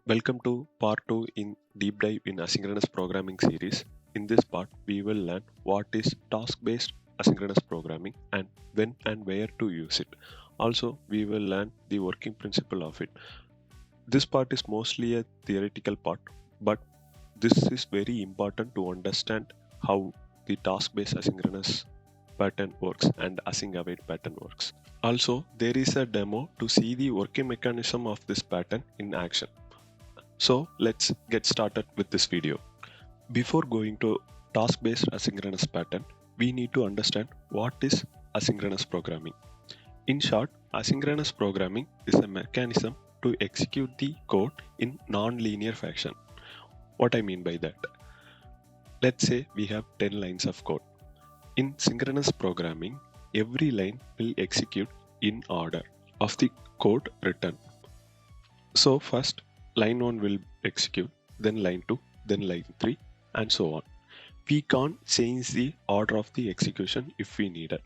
Welcome to part 2 in deep dive in asynchronous programming series. In this part, we will learn what is task-based asynchronous programming and when and where to use it. Also, we will learn the working principle of it. This part is mostly a theoretical part, but this is very important to understand how the task-based asynchronous pattern works and async await pattern works. Also, there is a demo to see the working mechanism of this pattern in action. So let's get started with this video. Before going to task-based asynchronous pattern, we need to understand what is asynchronous programming. In short, asynchronous programming is a mechanism to execute the code in non-linear fashion. What I mean by that? Let's say we have 10 lines of code. In synchronous programming, every line will execute in order of the code written. So first line 1 will execute, then line 2, then line 3 and so on. We can't change the order of the execution if we need it.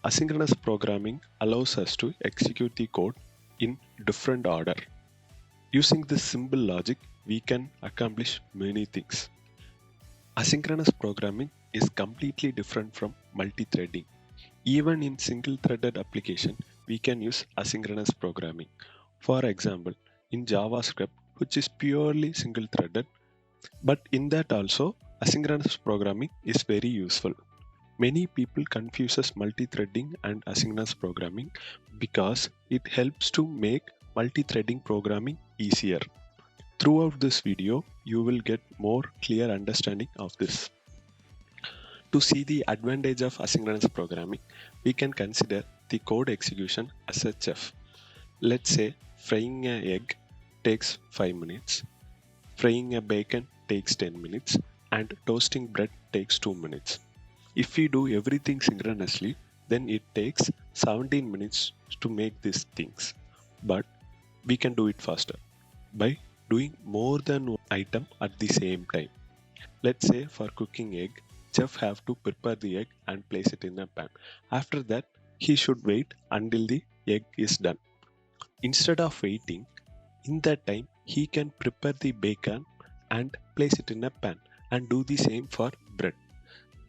Asynchronous programming allows us to execute the code in different order. Using this simple logic, we can accomplish many things. Asynchronous programming is completely different from multi-threading. Even in single-threaded application, we can use asynchronous programming. For example, in JavaScript, which is purely single-threaded, but in that also, asynchronous programming is very useful. Many people confuses multi-threading and asynchronous programming because it helps to make multi-threading programming easier. Throughout this video, you will get more clear understanding of this. To see the advantage of asynchronous programming, we can consider the code execution as a chef. Let's say frying an egg takes 5 minutes, frying a bacon takes 10 minutes, and toasting bread takes 2 minutes. If we do everything synchronously, then it takes 17 minutes to make these things. But we can do it faster by doing more than one item at the same time. Let's say for cooking egg, chef have to prepare the egg and place it in a pan. After that, he should wait until the egg is done. Instead of waiting, in that time, he can prepare the bacon and place it in a pan and do the same for bread.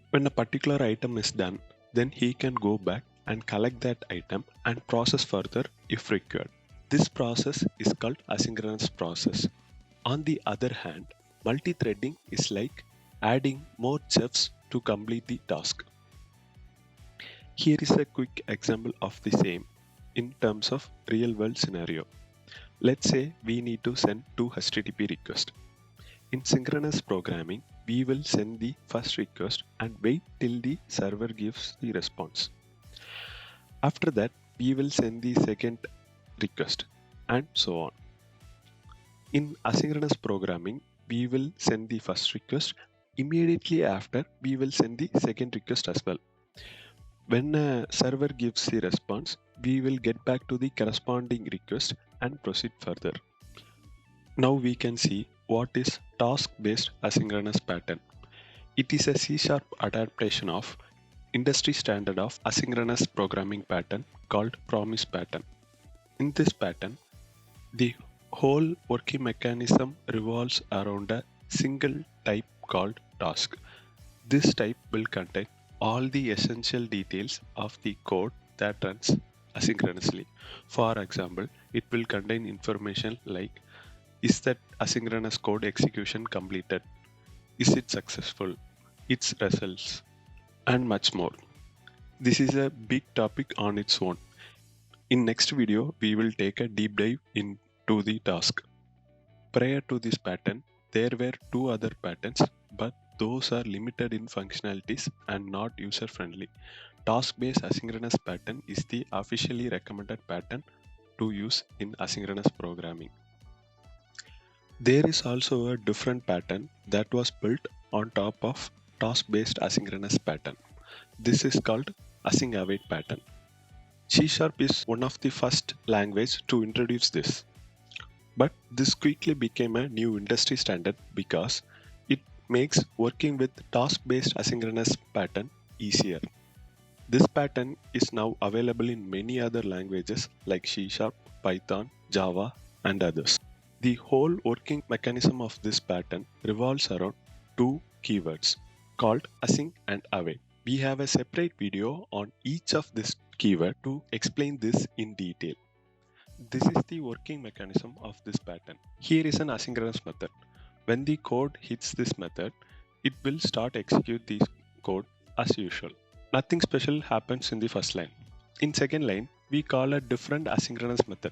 When a particular item is done, then he can go back and collect that item and process further if required. This process is called asynchronous process. On the other hand, multi-threading is like adding more chefs to complete the task. Here is a quick example of the same in terms of real world scenario. Let's say we need to send two HTTP requests. In synchronous programming, we will send the first request and wait till the server gives the response. After that, we will send the second request and so on. In asynchronous programming, we will send the first request. Immediately after, we will send the second request as well. When a server gives the response, we will get back to the corresponding request and proceed further. Now we can see what is task-based asynchronous pattern. It is a C# adaptation of industry standard of asynchronous programming pattern called promise pattern. In this pattern, the whole working mechanism revolves around a single type called task. This type will contain all the essential details of the code that runs asynchronously. For example, it will contain information like is that asynchronous code execution completed? Is it successful? Its results, and much more. This is a big topic on its own. In next video, we will take a deep dive into the task. Prior to this pattern, there were two other patterns, but those are limited in functionalities and not user-friendly. Task-based asynchronous pattern is the officially recommended pattern to use in asynchronous programming. There is also a different pattern that was built on top of task-based asynchronous pattern. This is called async await pattern. C# is one of the first language to introduce this. But this quickly became a new industry standard because it makes working with task-based asynchronous pattern easier. This pattern is now available in many other languages like C#, Python, Java, and others. The whole working mechanism of this pattern revolves around two keywords called async and await. We have a separate video on each of this keyword to explain this in detail. This is the working mechanism of this pattern. Here is an asynchronous method. When the code hits this method, it will start execute this code as usual. Nothing special happens in the first line. In second line, we call a different asynchronous method.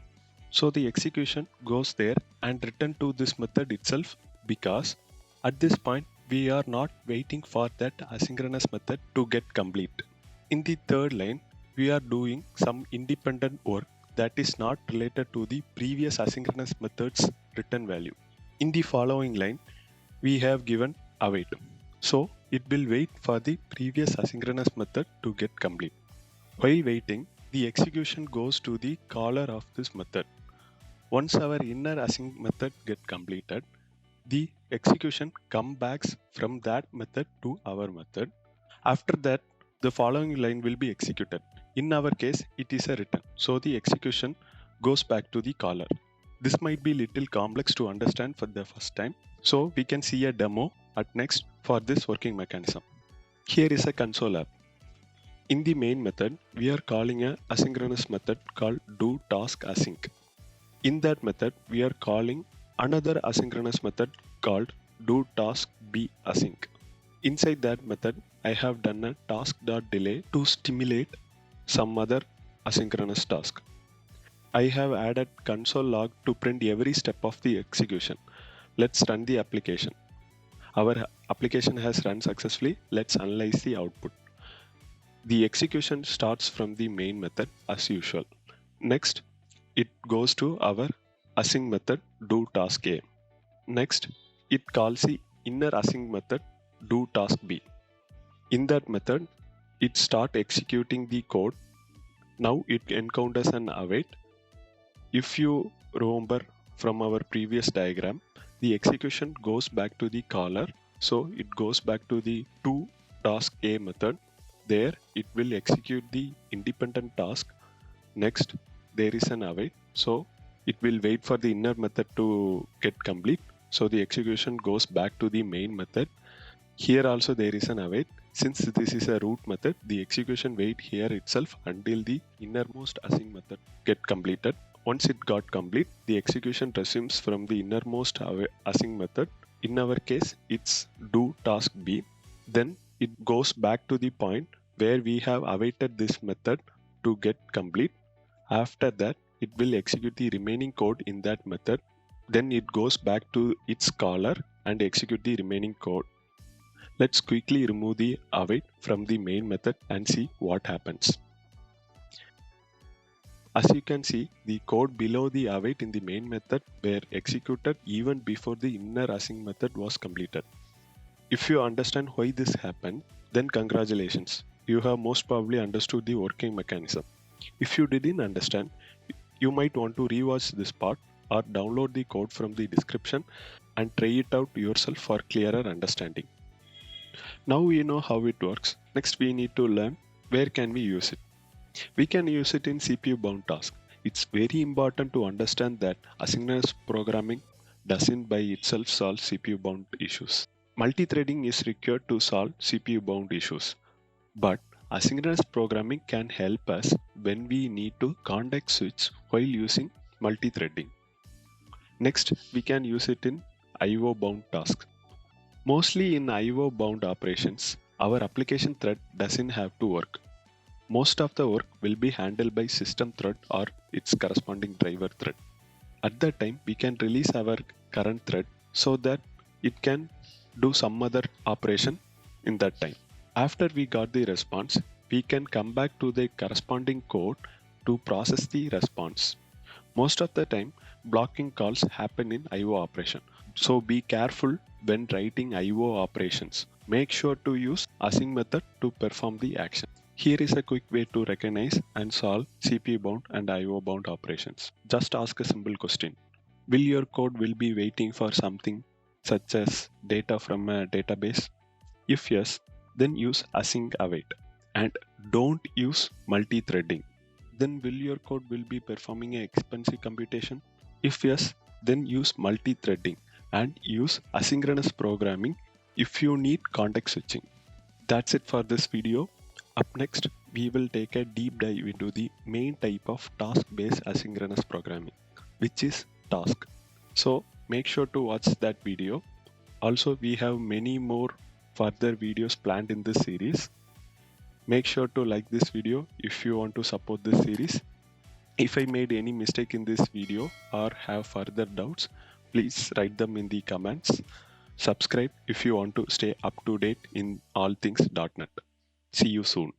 So the execution goes there and return to this method itself because at this point we are not waiting for that asynchronous method to get complete. In the third line, we are doing some independent work that is not related to the previous asynchronous method's return value. In the following line, we have given await. So it will wait for the previous asynchronous method to get complete. While waiting, the execution goes to the caller of this method. Once our inner async method get completed, the execution comes back from that method to our method. After that, the following line will be executed. In our case, it is a return. So the execution goes back to the caller. This might be little complex to understand for the first time. So we can see a demo at next for this working mechanism. Here is a console app. In the main method, we are calling a asynchronous method called doTaskAsync. In that method, we are calling another asynchronous method called doTaskBasync. Inside that method, I have done a task.delay to stimulate some other asynchronous task. I have added console log to print every step of the execution. Let's run the application. Our application has run successfully. Let's analyze the output. The execution starts from the main method as usual. Next, it goes to our async method doTaskA. Next, it calls the inner async method doTaskB. In that method, it starts executing the code. Now it encounters an await. If you remember from our previous diagram, the execution goes back to the caller. So it goes back to the doTaskA method. There it will execute the independent task. Next, there is an await. So it will wait for the inner method to get complete. So the execution goes back to the main method. Here also there is an await. Since this is a root method, the execution wait here itself until the innermost async method get completed. Once it got complete, the execution resumes from the innermost async method. In our case, it's doTaskB. Then it goes back to the point where we have awaited this method to get complete. After that, it will execute the remaining code in that method. Then it goes back to its caller and execute the remaining code. Let's quickly remove the await from the main method and see what happens. As you can see, the code below the await in the main method were executed even before the inner async method was completed. If you understand why this happened, then congratulations. You have most probably understood the working mechanism. If you didn't understand, you might want to rewatch this part or download the code from the description and try it out yourself for clearer understanding. Now we know how it works. Next we need to learn where can we use it. We can use it in CPU bound tasks. It's very important to understand that asynchronous programming doesn't by itself solve CPU bound issues. Multi-threading is required to solve CPU bound issues. But asynchronous programming can help us when we need to context switch while using multi-threading. Next, we can use it in IO bound tasks. Mostly in IO bound operations, our application thread doesn't have to work. Most of the work will be handled by system thread or its corresponding driver thread. At that time, we can release our current thread so that it can do some other operation in that time. After we got the response, we can come back to the corresponding code to process the response. Most of the time, blocking calls happen in IO operation. So be careful when writing IO operations. Make sure to use async method to perform the action. Here is a quick way to recognize and solve CPU bound and IO bound operations. Just ask a simple question. Will your code will be waiting for something such as data from a database? If yes, then use async await and don't use multi-threading. Then will your code will be performing an expensive computation? If yes, then use multi-threading and use asynchronous programming if you need context switching. That's it for this video. Up next, we will take a deep dive into the main type of task-based asynchronous programming, which is task. So make sure to watch that video. Also, we have many more further videos planned in this series. Make sure to like this video if you want to support this series. If I made any mistake in this video or have further doubts, please write them in the comments. Subscribe if you want to stay up to date in all things .NET. See you soon.